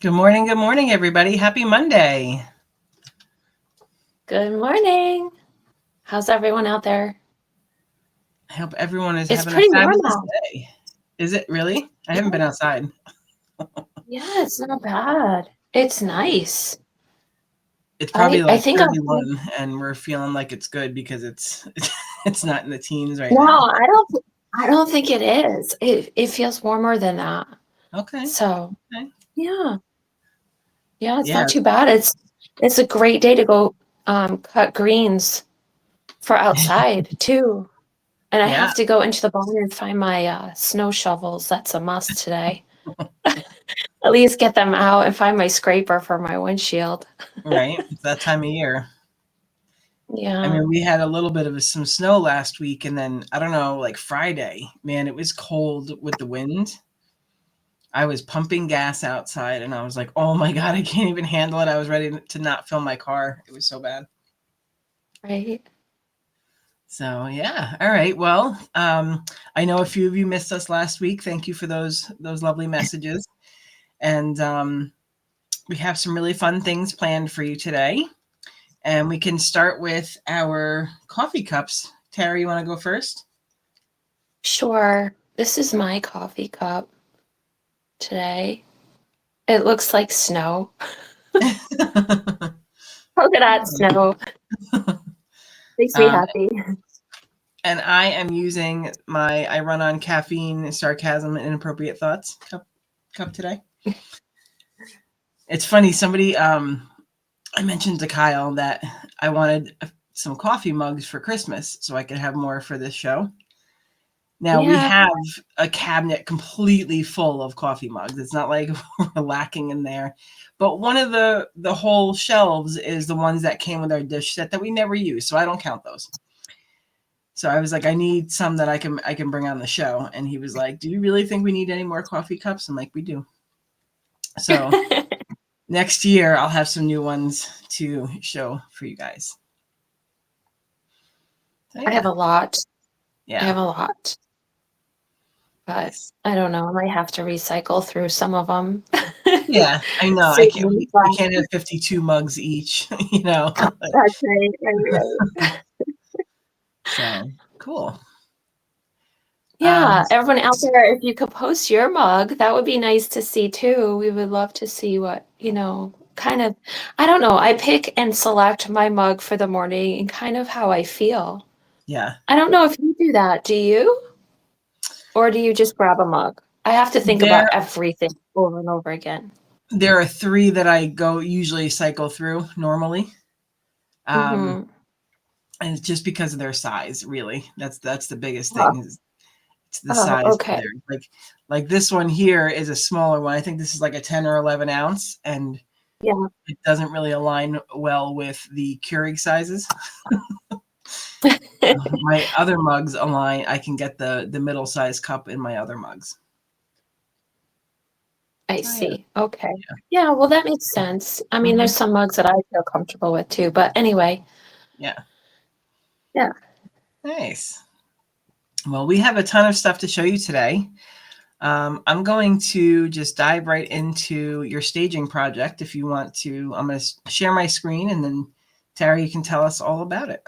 Good morning, everybody. Happy Monday. Good morning. How's everyone out there? I hope everyone is It's having a pretty warm fabulous out. day. Is it really? I haven't been Yeah, outside. yeah, it's not bad. It's nice. It's probably I like think outside. 31 and we're feeling like it's good because it's not in the teens right No, now. I don't think it is. It feels warmer than that. Okay. So Okay. yeah, yeah, it's Yeah. not too bad. It's a great day to go cut greens for outside too. And I Yeah. have to go into the barn and find my snow shovels. That's a must today. At least get them out and find my scraper for my windshield. Right. It's that time of year. I Yeah. mean, we had a little bit of some snow last week and then I don't know, like Friday, man, it was cold with the wind. I was pumping gas outside and I was like, oh my God, I can't even handle it. I was ready to not fill my car. It was so bad. Right. So yeah, all right. Well, I know a few of you missed us last week. Thank you for those lovely messages, and we have some really fun things planned for you today. And we can start with our coffee cups. Tara, you want to go first? Sure. This is my coffee cup today. It looks like snow. Polka dot snow. Makes me um, happy. and I am using my I run on caffeine, sarcasm, and inappropriate thoughts cup today. It's funny. Somebody I mentioned to Kyle that I wanted some coffee mugs for Christmas so I could have more for this show. Now we Yeah. have a cabinet completely full of coffee mugs. It's not like we're lacking in there. But one of the whole shelves is the ones that came with our dish set that we never use, so I don't count those. So I was like, I need some that I can bring on the show. And he was like, do you really think we need any more coffee cups? I'm like, we do. So I next year I'll have some new ones to show for you guys. So have yeah. a lot. I Yeah. have a lot, but Nice. I don't know. I might have to recycle through some of them. Yeah, I know. I Save can't. me We from- can't have 52 mugs each. You know. That's right, right. So cool. Yeah, everyone out there, if you could post your mug, that would be nice to see too. We would love to see what, kind of, I don't know. I pick and select my mug for the morning and kind of how I feel. Yeah. I don't know if you do that. Do you? Or do you just grab a mug? I have to think about There everything over and over again. there are three that I go usually cycle through normally. Um, Mm-hmm. and it's just because of their size, really. That's the biggest Oh, thing is it's the oh, size of okay. their like this one here is a smaller one. I think this is like a 10 or 11 ounce and Yeah. it doesn't really align well with the Keurig sizes. My other mugs align. I can get the middle size cup in my other mugs. I So yeah. see. Okay. Yeah, well, that makes sense. I mean, Hmm. there's some mugs that I feel comfortable with too. But anyway, Yeah. yeah. Nice. Well, we have a ton of stuff to show you today. I'm going to just dive right into your staging project. If you want to, I'm going to share my screen and then Tara, you can tell us all about it.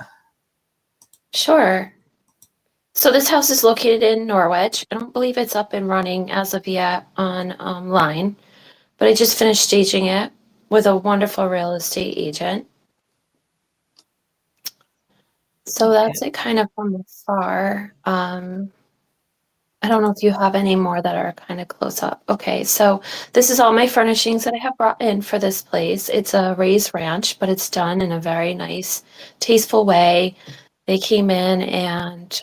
Sure. So this house is located in Norwich. I don't believe it's up and running as of yet on line, but I just finished staging it with a wonderful real estate agent. So Okay. that's it kind of from afar. I don't know if you have any more that are kind of close up. Okay, so this is all my furnishings that I have brought in for this place. It's a raised ranch, but it's done in a very nice, tasteful way. They came in and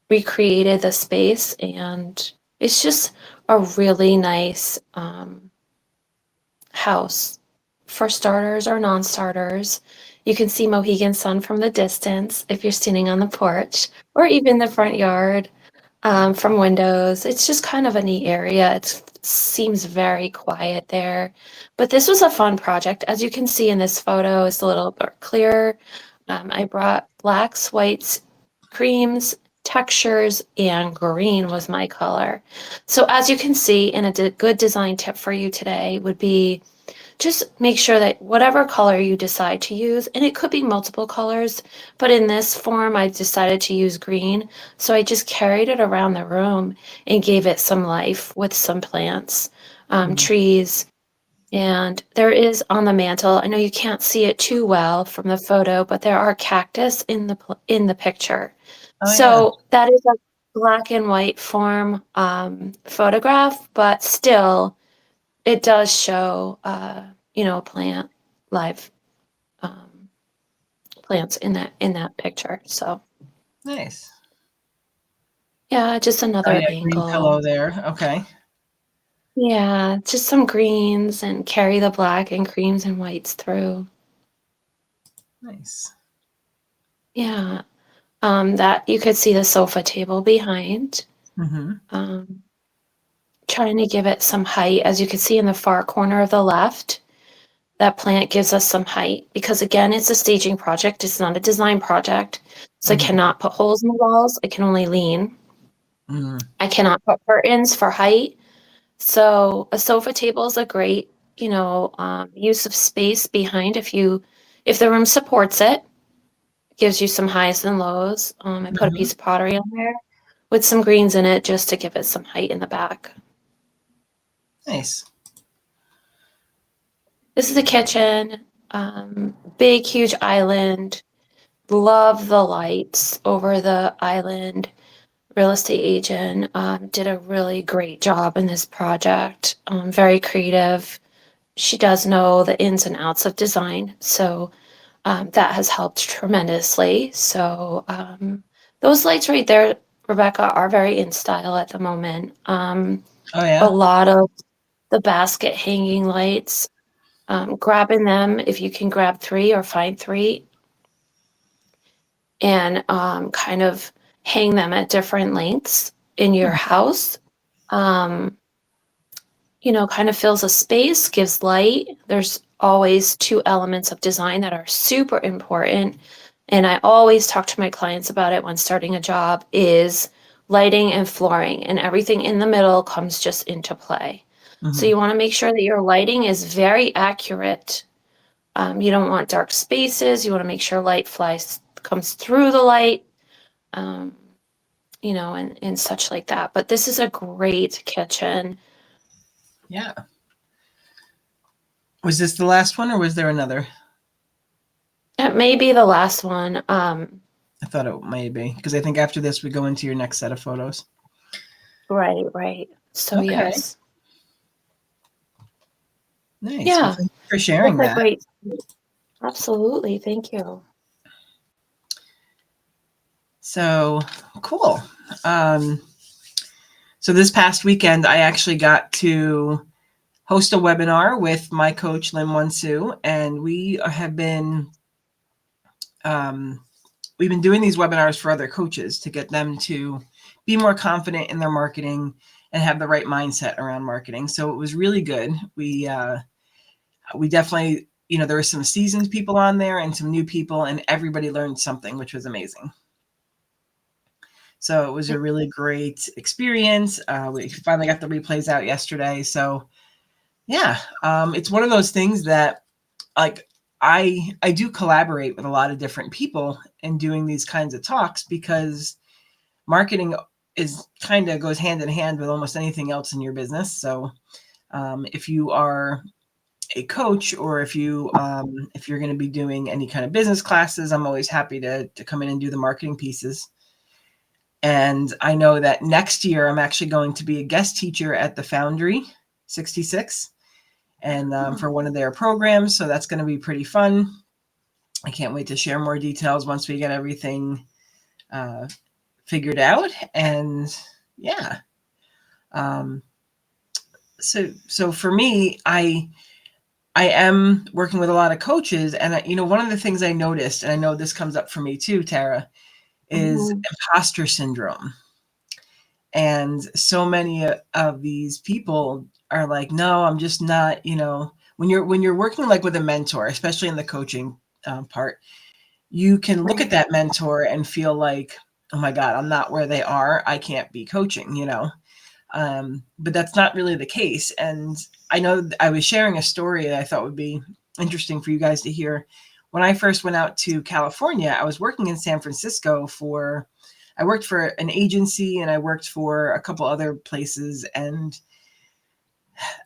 recreated the space, and it's just a really nice house for starters or non-starters. You can see Mohegan Sun from the distance if you're standing on the porch or even the front yard from windows. It's just kind of a neat area. It seems very quiet there. But this was a fun project. As you can see in this photo, it's a little bit clearer. I brought blacks, whites, creams, textures, and green was my color. So as you can see, and a good design tip for you today would be just make sure that whatever color you decide to use, and it could be multiple colors, but in this form, I decided to use green. So I just carried it around the room and gave it some life with some plants, Mhm. trees. And there is on the mantle, I know you can't see it too well from the photo, but there are cactus in the picture. Oh yeah. So that is a black and white form photograph, but still it does show, a plant, live um, plants in that picture. So Nice. yeah, just Oh another yeah, green angle. pillow there. Okay. Yeah, just some greens and carry the black and creams and whites through. Nice. Yeah, that you could see the sofa table behind. Hmm. Um, Trying to give it some height, as you can see in the far corner of the left. That plant gives us some height because again, it's a staging project. It's not a design project. So I Hmm. cannot put holes in the walls. I can only lean. Hmm. I cannot put curtains for height. So a sofa table is a great, use of space behind if the room supports it, gives you some highs and lows. I put a Hmm. piece of pottery on there with some greens in it just to give it some height in the back. Nice. This is the kitchen. Big, huge island. Love the lights over the island. Real estate agent did a really great job in this project. Very creative. She does know the ins and outs of design, so that has helped tremendously. So those lights right there, Rebecca, are very in style at the moment. Oh A yeah. lot of the basket hanging lights, grabbing them if you can grab three or find three and kind of hang them at different lengths in your Hmm. house. Um, kind of fills a space, gives light. There's always two elements of design that are super important. And I always talk to my clients about it when starting a job is lighting and flooring, and everything in the middle comes just into play. So Hmm. you want to make sure that your lighting is very accurate. You don't want dark spaces. You want to make sure comes through the light, um, and such like that. But this is a great kitchen. Yeah. Was this the last one or was there another? It may be the last one. I thought it may be because I think after this we go into your next set of photos. Right, right. So Okay. yes. Nice. Well, Yeah, thank you for that's sharing a that. great. Absolutely. Thank you. So cool. Um, so this past weekend, I actually got to host a webinar with my coach, Lynn Wansu, and um, we've been doing these webinars for other coaches to get them to be more confident in their marketing and have the right mindset around marketing. So it was really good. We definitely, there were some seasoned people on there and some new people, and everybody learned something, which was amazing. So it was a really great experience. We finally got the replays out yesterday. So yeah, it's one of those things that like I do collaborate with a lot of different people in doing these kinds of talks because marketing is kind of goes hand in hand with almost anything else in your business. So if you are a coach or if you're going to be doing any kind of business classes, I'm always happy to come in and do the marketing pieces. And I know that next year I'm actually going to be a guest teacher at the Foundry 66 and for one of their programs. So that's going to be pretty fun. I can't wait to share more details once we get everything figured out. And yeah. Um, so for me, I am working with a lot of coaches, and one of the things I noticed, and I know this comes up for me too, Tara, is Mhm. imposter syndrome. And so many of these people are like, no, I'm just not, when you're working like with a mentor, especially in the coaching part, you can look at that mentor and feel like, oh my God, I'm not where they are. I can't be coaching, you know? But that's not really the case. And I know I was sharing a story that I thought would be interesting for you guys to hear. When I first went out to California, I was working in San Francisco I worked for an agency and I worked for a couple other places. And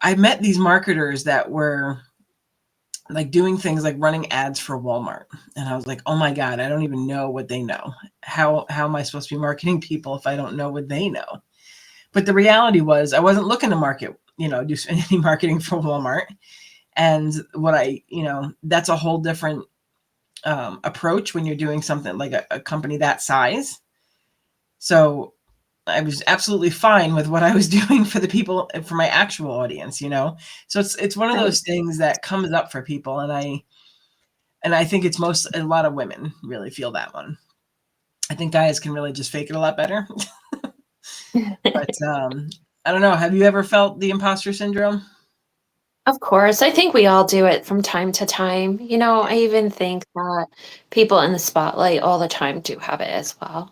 I met these marketers that were like doing things like running ads for Walmart. And I was like, oh my God, I don't even know what they know. How am I supposed to be marketing people if I don't know what they know? But the reality was I wasn't looking to market, do any marketing for Walmart. And that's a whole different approach when you're doing something like a company that size. So I was absolutely fine with what I was doing for the people, for my actual audience, So it's one of Right. those things that comes up for people. And I think a lot of women really feel that one. I think guys can really just fake it a lot better. But I don't know. Have you ever felt the imposter syndrome? Of course, I think we all do it from time to time. I even think that people in the spotlight all the time do have it as well.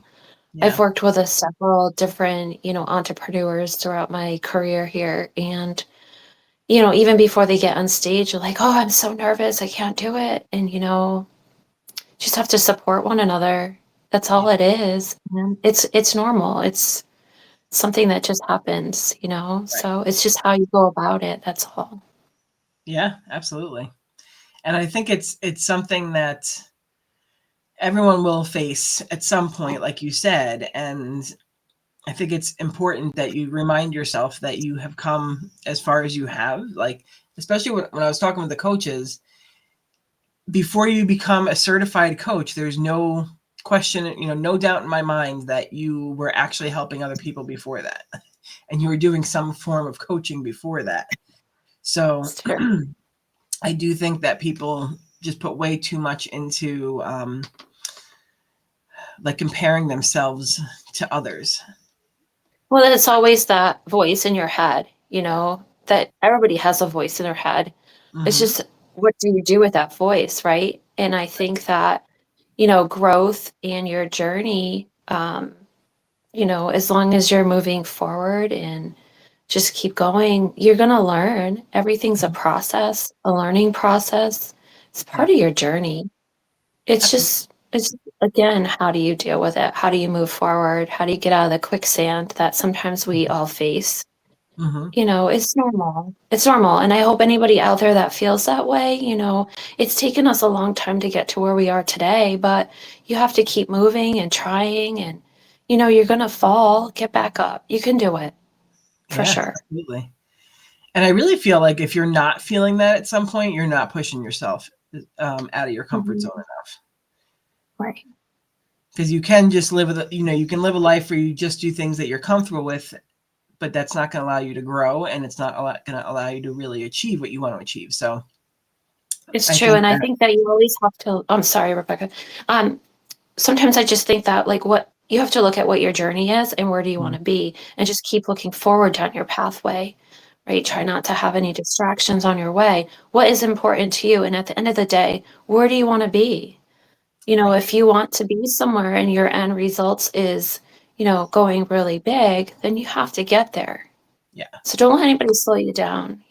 I've Yeah. worked with several different, entrepreneurs throughout my career here. And, even before they get on stage, you're like, oh, I'm so nervous. I can't do it. And, just have to support one another. That's Yeah. all it is. And it's normal. It's something that just happens, Right. so it's just how you go about it. That's all. Yeah, absolutely. And I think it's something that everyone will face at some point, like you said. And I think it's important that you remind yourself that you have come as far as you have, like, especially when I was talking with the coaches, before you become a certified coach, there's no question, no doubt in my mind that you were actually helping other people before that. And you were doing some form of coaching before that. So It's true. I do think that people just put way too much into like comparing themselves to others. Well, then it's always that voice in your head, that everybody has a voice in their head. It's Hmm. just, what do you do with that voice, right? And I think that, growth and your journey, as long as you're moving forward and just keep going, you're going to learn. Everything's a process, a learning process. It's part Yeah, of your journey. absolutely. It's again, how do you deal with it? How do you move forward? How do you get out of the quicksand that sometimes we all face? Hmm. It's normal. It's normal. And I hope anybody out there that feels that way, it's taken us a long time to get to where we are today, but you have to keep moving and trying and you're going to fall, get back up. You can do it for Yeah, sure. absolutely. And I really feel like if you're not feeling that at some point, you're not pushing yourself out of your comfort zone Mhm. enough. Right. Because you can just you can live a life where you just do things that you're comfortable with, but that's not going to allow you to grow, and it's not going to allow you to really achieve what you want to achieve. So It's I true. think And I that, think that you always have to, I'm sorry, Rebecca. Um, Sometimes I just think that like what you have to look at what your journey is and where do you want mm, to be and just keep looking forward down your pathway, right? Try right, not to have any distractions on your way. What is important to you? And at the end of the day, where do you want to be? right. If you want to be somewhere and your end results is, going really big, then you have to get there. Yeah, So don't let anybody slow you down,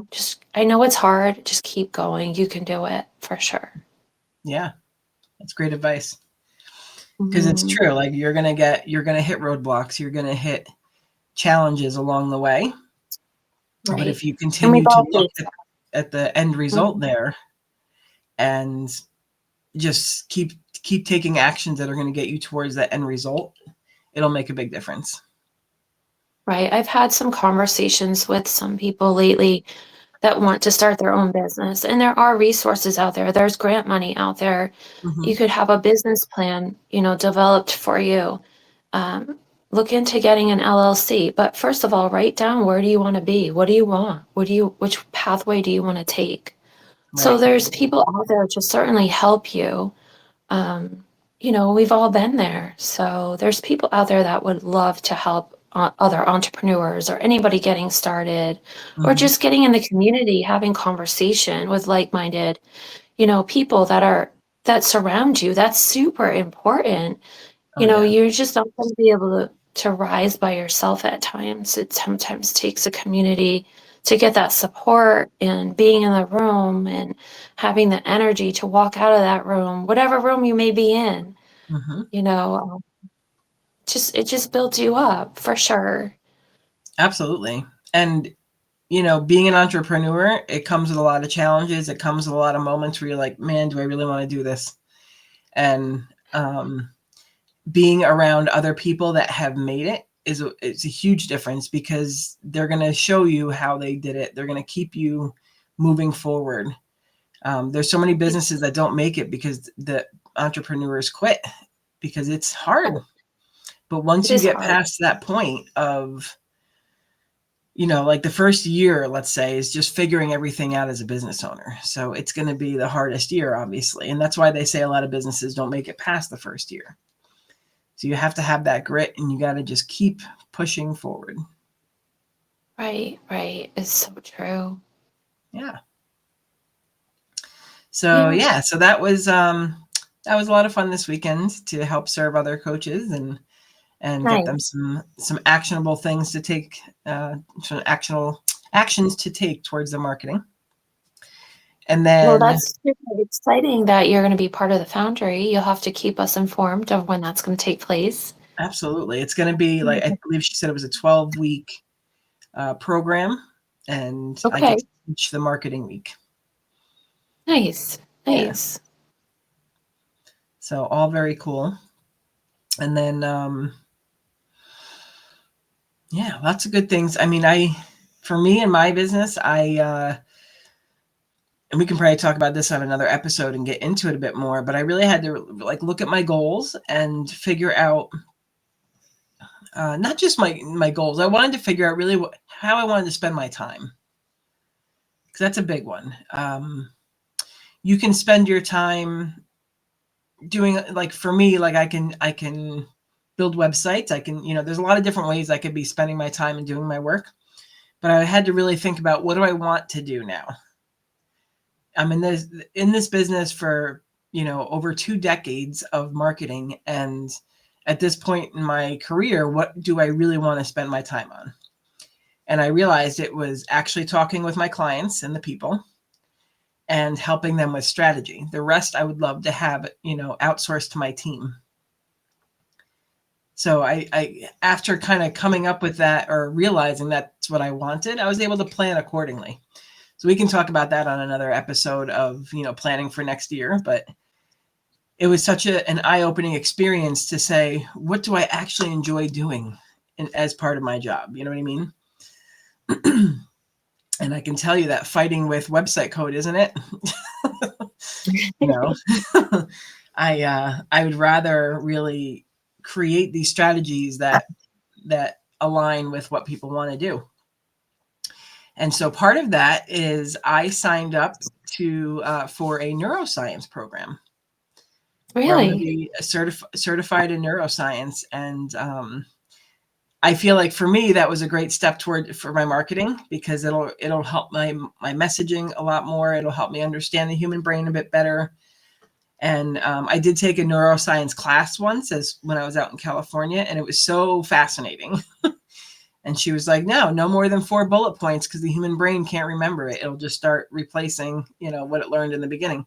just I know it's hard, just keep going. You can do it for sure. yeah, that's great advice. Because it's Mhm. true. Like you're gonna hit roadblocks, you're gonna hit challenges along the way. But Right. if you And we've continue to all look faced at the end that. result there and just keep taking actions that are going to get you towards that end result, it'll make a big difference. Right. I've had some conversations with some people lately that want to start their own business, and there are resources out there. There's grant money out there. You Hmm. could have a business plan, developed for you. Um, Look into getting an LLC. But first of all, write down, where do you want to be? What do you want? Which pathway do you want to take? So Right. there's people out there to certainly help you. Um, we've all been there. So there's people out there that would love to help other entrepreneurs or anybody getting started or Hmm. just getting in the community, having conversation with like-minded, people that surround you. That's super important. Oh yeah. You're just not going to be able to rise by yourself at times. It sometimes takes a community to get that support and being in the room and having the energy to walk out of that room, whatever room you may be in, Hmm. you know, it just builds you up for sure. Absolutely. And being an entrepreneur, it comes with a lot of challenges. It comes with a lot of moments where you're like, man, do I really want to do this? And being around other people that have made it it's a huge difference, because they're going to show you how they did it. They're going to keep you moving forward. There's so many businesses that don't make it because the entrepreneurs quit, because it's hard. But once It you is get hard. past that point of, like the first year, let's say, is just figuring everything out as a business owner. So it's going to be the hardest year, obviously. And that's why they say a lot of businesses don't make it past the first year. So you have to have that grit, and you got to just keep pushing forward. Right, right. It's so true. Yeah. So yeah, so that was a lot of fun this weekend to help serve other coaches and get them Nice. some actionable things to take, some actionable actions to take towards their marketing. And Well, then that's super exciting that you're going to be part of the Foundry. You'll have to keep us informed of when that's going to take place. absolutely, it's going to be like, I believe she said it was a 12-week program, and I get Okay. to teach the marketing week. Nice. Yeah. Nice. So all very cool. And then yeah, lots of good things. I mean, for me and my business, and we can probably talk about this on another episode and get into it a bit more, but I really had to like look at my goals and figure out not just my goals. I wanted to figure out really how I wanted to spend my time, because that's a big one. You can spend your time doing, like, for me, like I can build websites. I can, there's a lot of different ways I could be spending my time and doing my work, but I had to really think about, what do I want to do now? I'm in this business for, over 2 decades of marketing, and at this point in my career, what do I really want to spend my time on? And I realized it was actually talking with my clients and the people and helping them with strategy. The rest I would love to have, outsourced to my team. So I after kind of coming up with that, or realizing that's what I wanted, I was able to plan accordingly. So we can talk about that on another episode of, planning for next year. But it was such an eye-opening experience to say, what do I actually enjoy doing as part of my job? You know what I mean? And I can tell you that fighting with website code, isn't it? you know, I would rather really create these strategies that align with what people want to do. And so part of that is I signed up to for a neuroscience program, where I'm going to Really? be certified in neuroscience. And I feel like for me, that was a great step for my marketing, because it'll help my messaging a lot more. It'll help me understand the human brain a bit better. And I did take a neuroscience class once, when I was out in California, and it was so fascinating. And she was like, no more than 4 bullet points, because the human brain can't remember it. It'll just start replacing, what it learned in the beginning.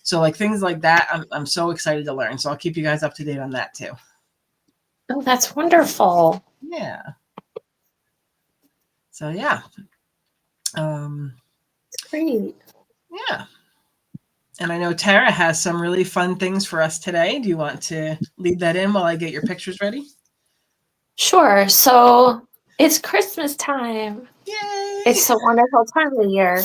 So like things like that, I'm so excited to learn. So I'll keep you guys up to date on that too. Oh, that's wonderful. Yeah. So yeah. It's great. Yeah. And I know Tara has some really fun things for us today. Do you want to lead that in while I get your pictures ready? Sure. So it's Christmas time. Yay! It's a wonderful time of the year.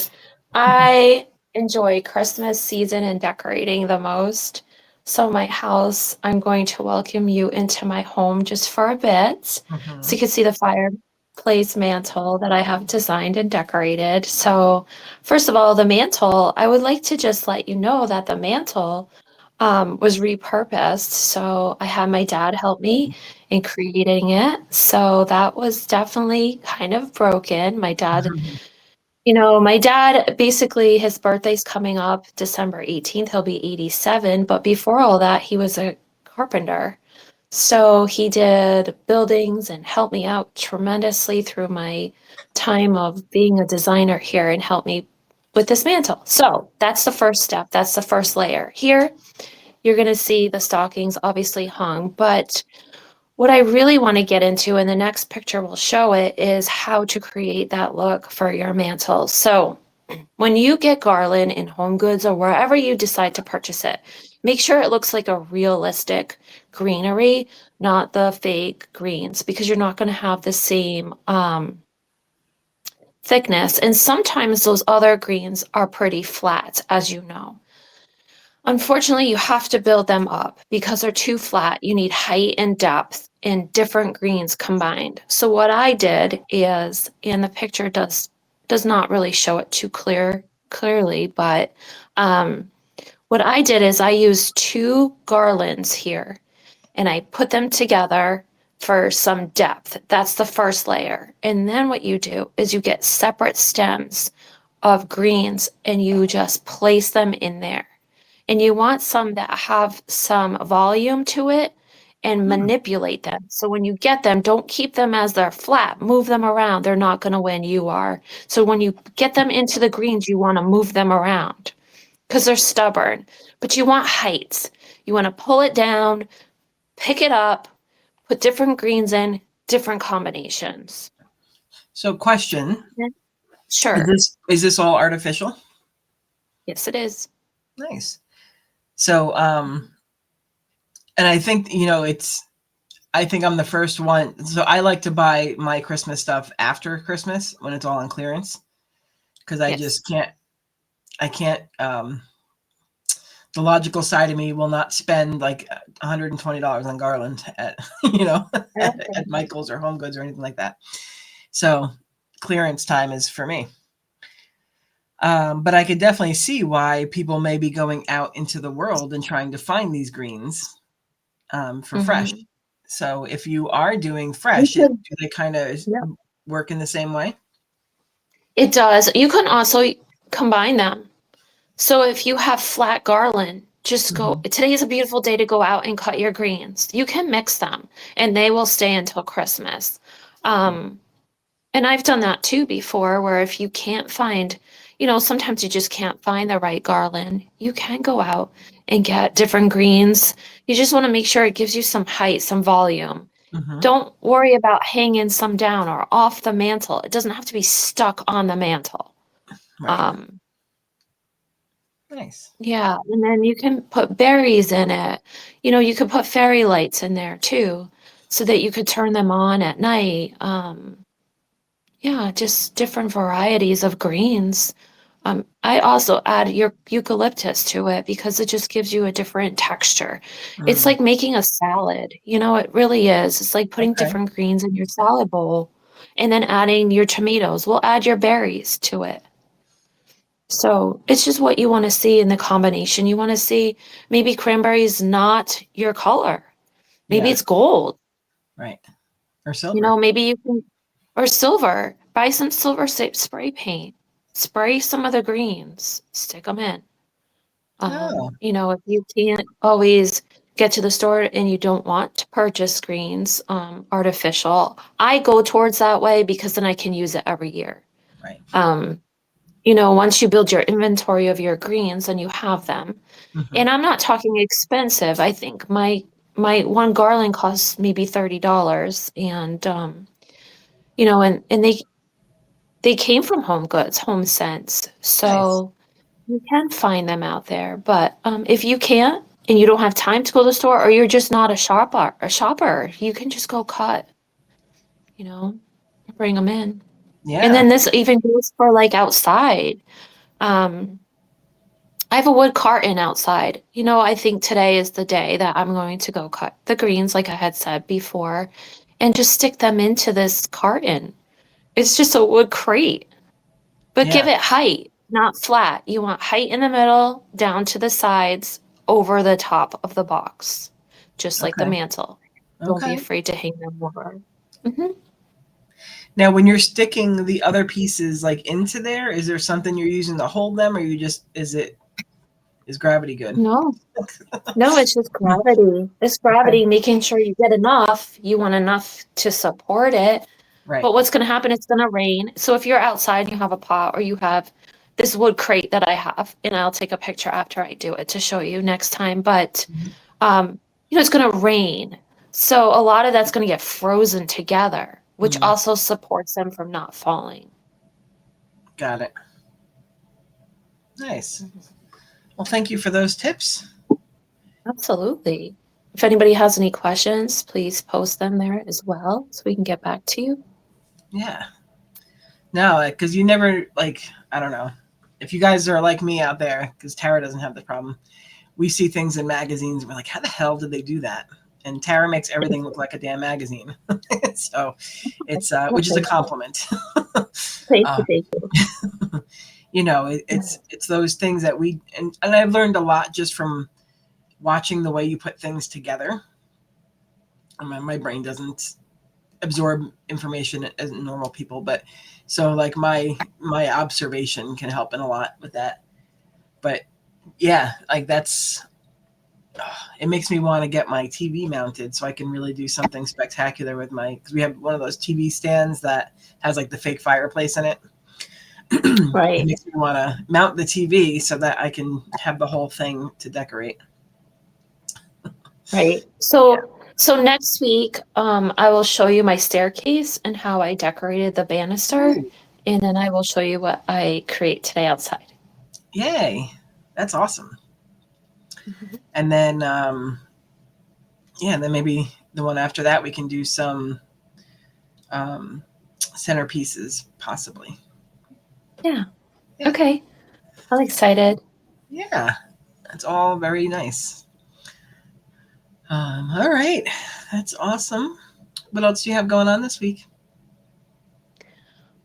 I enjoy Christmas season and decorating the most. So my house, I'm going to welcome you into my home just for a bit. So you can see the fireplace mantle that I have designed and decorated. So first of all, the mantle, I would like to just let you know that the mantle was repurposed. So I had my dad help me in creating it. So that was definitely kind of broken. My dad basically, his birthday's coming up December 18th. He'll be 87. But before all that, he was a carpenter. So he did buildings and helped me out tremendously through my time of being a designer here and helped me with this mantle. So that's the first step. That's the first layer. Here, you're going to see the stockings obviously hung, but what I really want to get into, and the next picture will show it, is how to create that look for your mantle. So when you get garland in Home Goods or wherever you decide to purchase it, make sure it looks like a realistic greenery, not the fake greens, because you're not going to have the same thickness. And sometimes those other greens are pretty flat, as you know. Unfortunately, you have to build them up because they're too flat. You need height and depth in different greens combined. So what I did is, and the picture does not really show it too clearly, but what I did is I used two garlands here and I put them together for some depth. That's the first layer. And then what you do is you get separate stems of greens and you just place them in there. And you want some that have some volume to it and Hmm. manipulate them. So when you get them, don't keep them as they're flat. Move them around. They're not going to win. You are. So when you get them into the greens, you want to move them around because they're stubborn. But you want heights. You want to pull it down, pick it up, put different greens in, different combinations. So question, Sure. is this all artificial? Yes, it is. Nice. So and I think, I think I'm the first one. So I like to buy my Christmas stuff after Christmas when it's all on clearance because I Yes. just can't, the logical side of me will not spend like $120 on garland at, at Michael's or Home Goods or anything like that. So clearance time is for me. But I could definitely see why people may be going out into the world and trying to find these greens for fresh. Mhm. So if you are doing You fresh, do could, they kind of yeah. work in the same way? It does. You can also combine them. So if you have flat garland, just go. Hmm. Today is a beautiful day to go out and cut your greens. You can mix them and they will stay until Christmas. Um, and I've done that too before, where if you can't find, sometimes you just can't find the right garland, you can go out and get different greens. You just want to make sure it gives you some height, some volume. Hmm. Don't worry about hanging some down or off the mantle. It doesn't have to be stuck on the mantle. Right. Um, Nice. yeah, and then you can put berries in it. You could put fairy lights in there too, so that you could turn them on at night. Yeah, just different varieties of greens. I also add your eucalyptus to it because it just gives you a different texture. It's Mm. like making a salad. It really is. It's like putting Okay. different greens in your salad bowl and then adding your tomatoes. We'll add your berries to it. So it's just what you want to see in the combination. You want to see maybe cranberry's not your color. Maybe Yeah. it's gold. Right. Or silver. Maybe you can, or silver. Buy some silver spray paint. Spray some of the greens. Stick them in. Oh, If you can't always get to the store and you don't want to purchase greens, artificial, I go towards that way because then I can use it every year. right. Um, once you build your inventory of your greens and you have them, Hmm. and I'm not talking expensive. I think my one garland costs maybe $30, and and they came from Home Goods, Home Sense, Nice. so you can find them out there. But if you can't and you don't have time to go to the store, or you're just not a shopper, you can just go cut, you know, bring them in. And Yeah. then this even goes for like outside. Um, I have a wood carton outside. I think today is the day that I'm going to go cut the greens, like I had said before, and just stick them into this carton. It's just a wood crate, but give Yeah. it height, not flat. You want height in the middle, down to the sides, over the top of the box, just like the Okay. mantle. Don't be Okay. afraid to hang them over. Hmm. Now, when you're sticking the other pieces like into there, is there something you're using to hold them, or is Is gravity good? No, no, it's just gravity. It's gravity, making sure you get enough. You want enough to support it. Right. But what's going to happen? It's going to rain. So if you're outside and you have a pot or you have this wood crate that I have, and I'll take a picture after I do it to show you next time. But it's going to rain. So a lot of that's going to get frozen together, which also supports them from not falling. Got it. Nice. Well, thank you for those tips. Absolutely. If anybody has any questions, please post them there as well so we can get back to you. Yeah. No, because you never, I don't know. If you guys are like me out there, because Tara doesn't have the problem, we see things in magazines and we're like, how the hell did they do that? And Tara makes everything look like a damn magazine. So it's, which is a compliment. Thank you. It's those things that and I've learned a lot just from watching the way you put things together. My brain doesn't absorb information as normal people, but so my observation can help in a lot with that. But yeah, that's it makes me want to get my TV mounted so I can really do something spectacular with because we have one of those TV stands that has the fake fireplace in it. Right. It makes me want to mount the TV so that I can have the whole thing to decorate. Right. So next week, I will show you my staircase and how I decorated the banister, and then I will show you what I create today outside. Yay. That's awesome. And then, then maybe the one after that, we can do some centerpieces, possibly. Yeah. Okay. I'm excited. Yeah. That's all very nice. All right. That's awesome. What else do you have going on this week?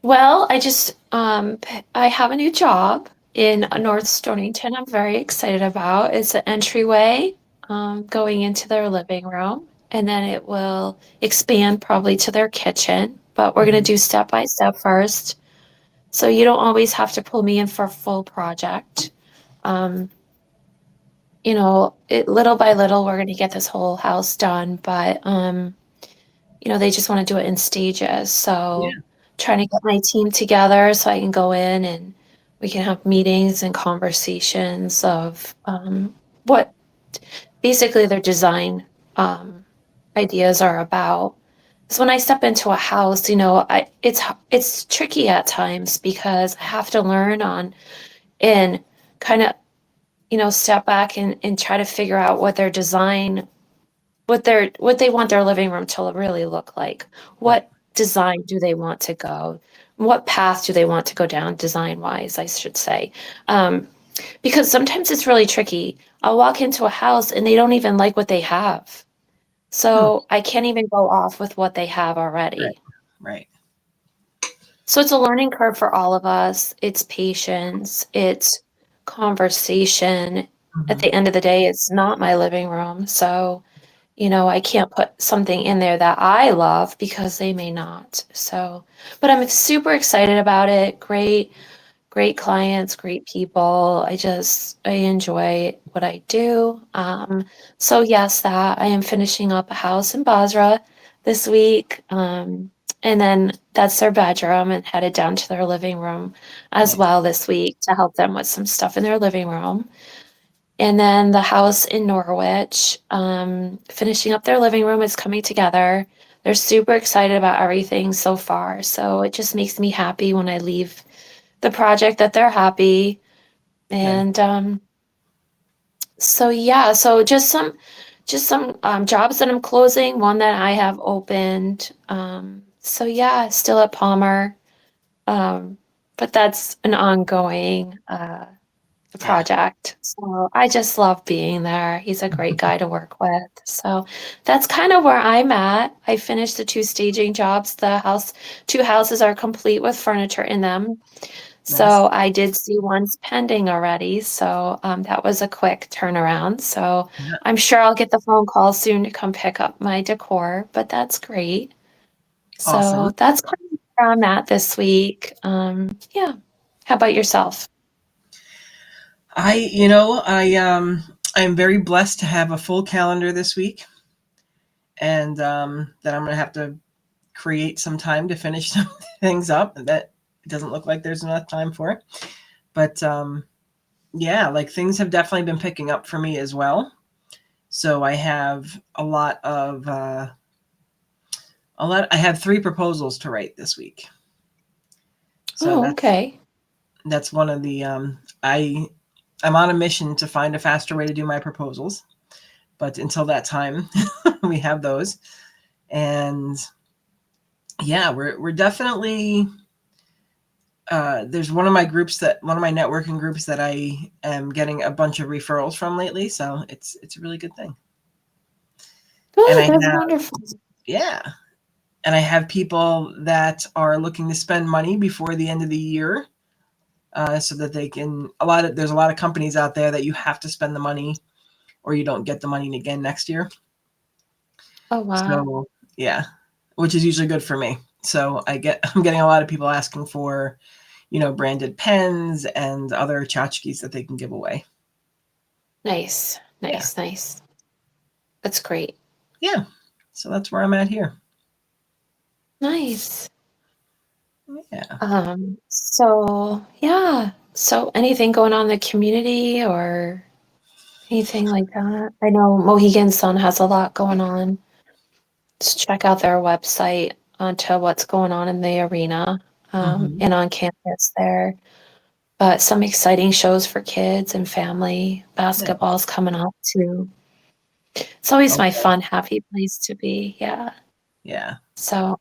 Well, I just, I have a new job in North Stonington. I'm very excited about. It's an entryway, going into their living room, and then it will expand probably to their kitchen. But we're going to do step by step first. So you don't always have to pull me in for a full project. Little by little, we're going to get this whole house done, but, they just want to do it in stages. So trying to get my team together so I can go in and we can have meetings and conversations of what basically their design ideas are about. So when I step into a house, it's tricky at times because I have to learn on and kind of, step back and try to figure out what their design, what they want their living room to really look like. What design do they want to go? What path do they want to go down design wise, I should say. Because sometimes it's really tricky. I'll walk into a house and they don't even like what they have. So I can't even go off with what they have already. Right. So it's a learning curve for all of us. It's patience. It's conversation. At the end of the day, it's not my living room. So, I can't put something in there that I love because they may not. So, but I'm super excited about it. Great clients, great people. I enjoy what I do. So yes, that I am finishing up a house in Basra this week. And then that's their bedroom and headed down to their living room as well this week to help them with some stuff in their living room. And then the house in Norwich, finishing up their living room is coming together. They're super excited about everything so far. So it just makes me happy when I leave the project that they're happy. And so just some jobs that I'm closing, one that I have opened. Still at Palmer. But that's an ongoing project. So I just love being there. He's a great guy to work with. So that's kind of where I'm at. I finished the 2 staging jobs. 2 houses are complete with furniture in them. So I did see one's pending already. So that was a quick turnaround. So I'm sure I'll get the phone call soon to come pick up my decor, but that's great. So that's kind of where I'm at this week. How about yourself? I'm very blessed to have a full calendar this week, and that I'm going to have to create some time to finish some things up that it doesn't look like there's enough time for. But yeah, like things have definitely been picking up for me as well. So I have I have 3 proposals to write this week. So Oh, okay. that's one of the I'm on a mission to find a faster way to do my proposals. But until that time, we have those. And yeah, we're definitely there's one of my networking groups that I am getting a bunch of referrals from lately. So it's a really good thing. And Good. I That's have wonderful. yeah. And I have people that are looking to spend money before the end of the year, so that they can. There's a lot of companies out there that you have to spend the money, or you don't get the money again next year. Oh, wow. So yeah, which is usually good for me. So I'm getting a lot of people asking for, branded pens and other tchotchkes that they can give away. Nice. Yeah, Nice. Nice. That's great. yeah. So that's where I'm at here. Nice. Yeah. So yeah. So anything going on in the community or anything like that? I know Mohegan Sun has a lot going on. Just check out their website onto what's going on in the arena, Hmm. and on campus there. But some exciting shows for kids and family. Yeah. Basketball's coming up too. It's always my Okay. fun, happy place to be. Yeah. Yeah. So,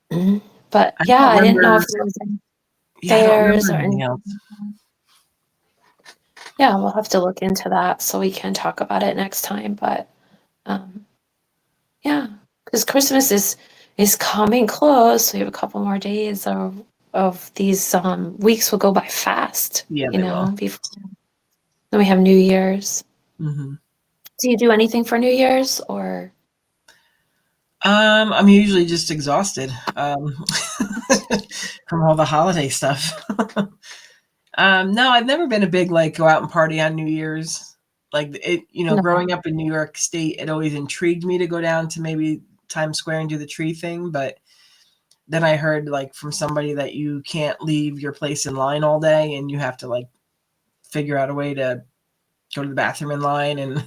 but I yeah, don't I didn't know remember. if there was any Yeah, I don't remember fairs or anything anything else. like that. Yeah, we'll have to look into that so we can talk about it next time. But um, yeah, because Christmas is coming close. We have a couple more days of these weeks will go by fast, Yeah, they will. before then we have New Year's. Hmm. Do you do anything for New Year's or I'm usually just exhausted, from all the holiday stuff. No, I've never been a big like go out and party on New Year's. Like no? growing up in New York State, it always intrigued me to go down to maybe Times Square and do the tree thing. But then I heard like from somebody that you can't leave your place in line all day, and you have to like figure out a way to go to the bathroom in line. And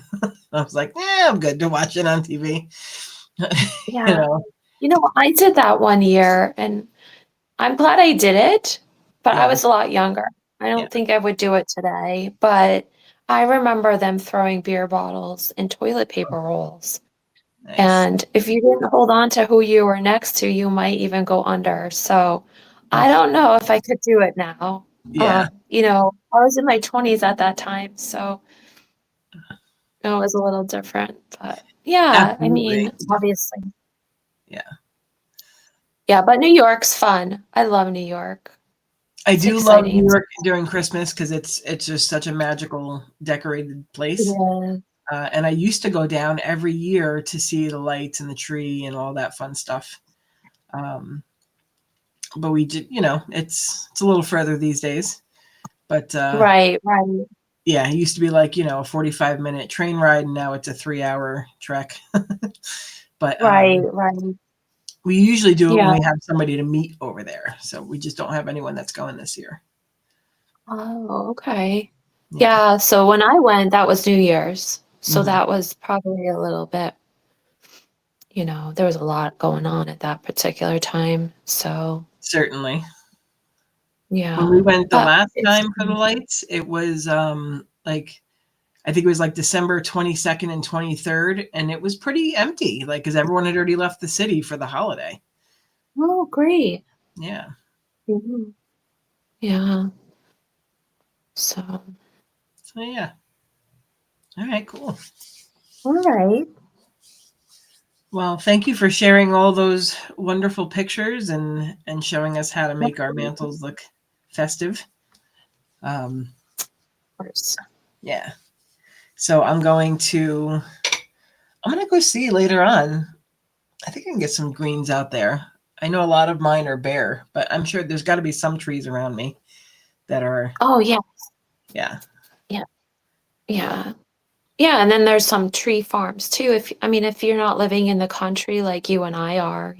I was like, I'm good to watch it on TV. you Yeah. know, I did that one year and I'm glad I did it, but I yeah, was a lot younger. I yeah, don't think I would do it today, but I remember them throwing beer bottles and toilet paper rolls. nice. And if you didn't hold on to who you were next to, you might even go under. So I Ugh, don't know if I could do it now. yeah, I was in my 20s at that time, so it was a little different. But yeah, I absolutely. mean, obviously. Yeah. Yeah, but New York's fun. I love New York. I It's do love New exciting. York during Christmas because it's just such a magical decorated place. Yeah. And I used to go down every year to see the lights and the tree and all that fun stuff. Um, but we did, it's a little further these days. But Right, right, yeah, it used to be like a 45-minute train ride, and now it's a 3-hour trek. But right, right. we usually do it when Yeah. we have somebody to meet over there. So we just don't have anyone that's going this year. Oh, okay. Yeah. Yeah, so when I went, that was New Year's. So Hmm. that was probably a little bit, there was a lot going on at that particular time. So, Certainly. When we yeah. went the But last it's time for the lights, it was like I think it was like December 22nd and 23rd, and it was pretty empty, like because everyone had already left the city for the holiday. oh, great. Yeah. Mhm. Yeah. So, So yeah. All right, cool. all right. Well, thank you for sharing all those wonderful pictures and showing us how to Of make our mantles look festive. Um, course. yeah. So I'm gonna go see later on. I think I can get some greens out there. I know a lot of mine are bare, but I'm sure there's got to be some trees around me that are, Oh, yeah. yeah. Yeah. Yeah. Yeah, and then there's some tree farms too. If you're not living in the country like you and I are,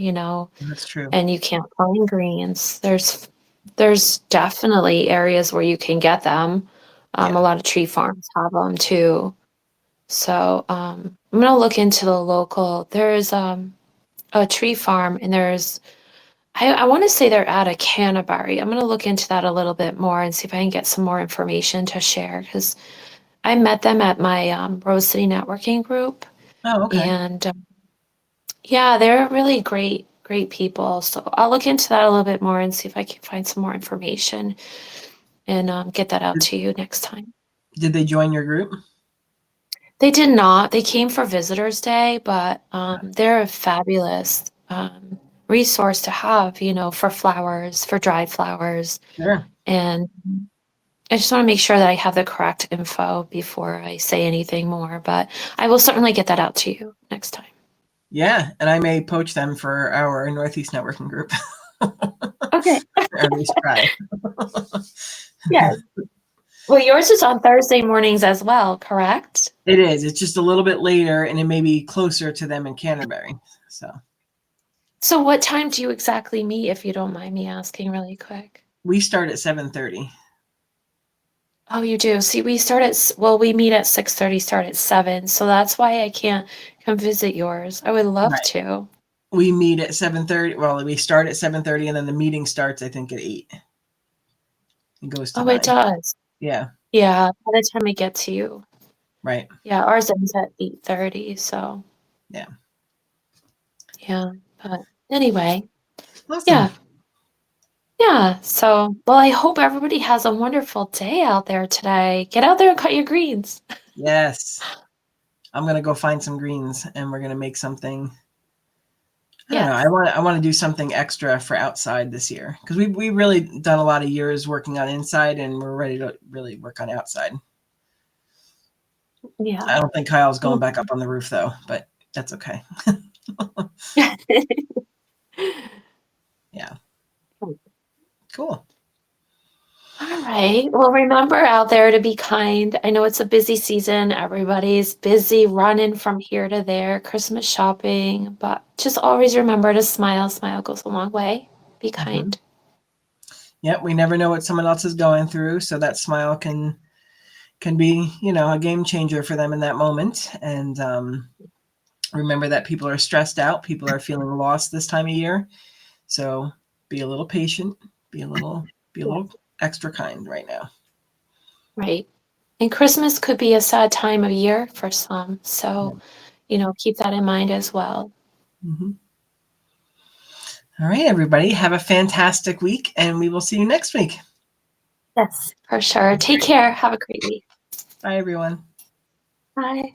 That's true. and you can't find greens, there's definitely areas where you can get them. A Yeah. lot of tree farms have them too. So I'm gonna look into the local. There's a tree farm, and I want to say they're out of Canterbury. I'm gonna look into that a little bit more and see if I can get some more information to share because I met them at my Rose City networking group, Oh, okay. and yeah, they're really great people. So I'll look into that a little bit more and see if I can find some more information and get that out Did, to you next time. did they join your group? They did not. They came for Visitors Day, but they're a fabulous resource to have, for flowers, for dried flowers. Sure. And I just want to make sure that I have the correct info before I say anything more, but I will certainly get that out to you next time. Yeah, and I may poach them for our Northeast networking group. Okay. Or at least try. Yes. Well, yours is on Thursday mornings as well, correct? It is. It's just a little bit later, and it may be closer to them in Canterbury. So So what time do you exactly meet, if you don't mind me asking really quick? we start at 7:30. Oh, you do. See, we meet at 6:30, start at 7. So that's why I can't come visit yours. I would love Right. to. We meet at 7:30. Well, we start at 7:30, and then the meeting starts, I think, at 8. It goes to Oh, 9. it does. Yeah. Yeah, by the time I get to you. Right. Yeah, ours ends at 8:30, so Yeah. yeah. But anyway, Awesome. yeah. Yeah. So, well, I hope everybody has a wonderful day out there today. Get out there and cut your greens. Yes. I'm gonna go find some greens, and we're gonna make something. I don't know. Yes. I want to do something extra for outside this year because we really done a lot of years working on inside, and we're ready to really work on outside. Yeah. I don't think Kyle's going back up on the roof though, but that's okay. Yeah. Cool. All right. Well, remember out there to be kind. I know it's a busy season. Everybody's busy running from here to there, Christmas shopping, but just always remember to smile. Smile goes a long way. Be kind. Yep. We never know what someone else is going through, so that smile can be, a game changer for them in that moment. And remember that people are stressed out. People are feeling lost this time of year. So be a little patient. Be a little extra kind right now. Right. And Christmas could be a sad time of year for some. So, keep that in mind as well. Mm-hmm. All right, everybody. Have a fantastic week, and we will see you next week. Yes, for sure. Take care. Have a great week. Bye, everyone. Bye.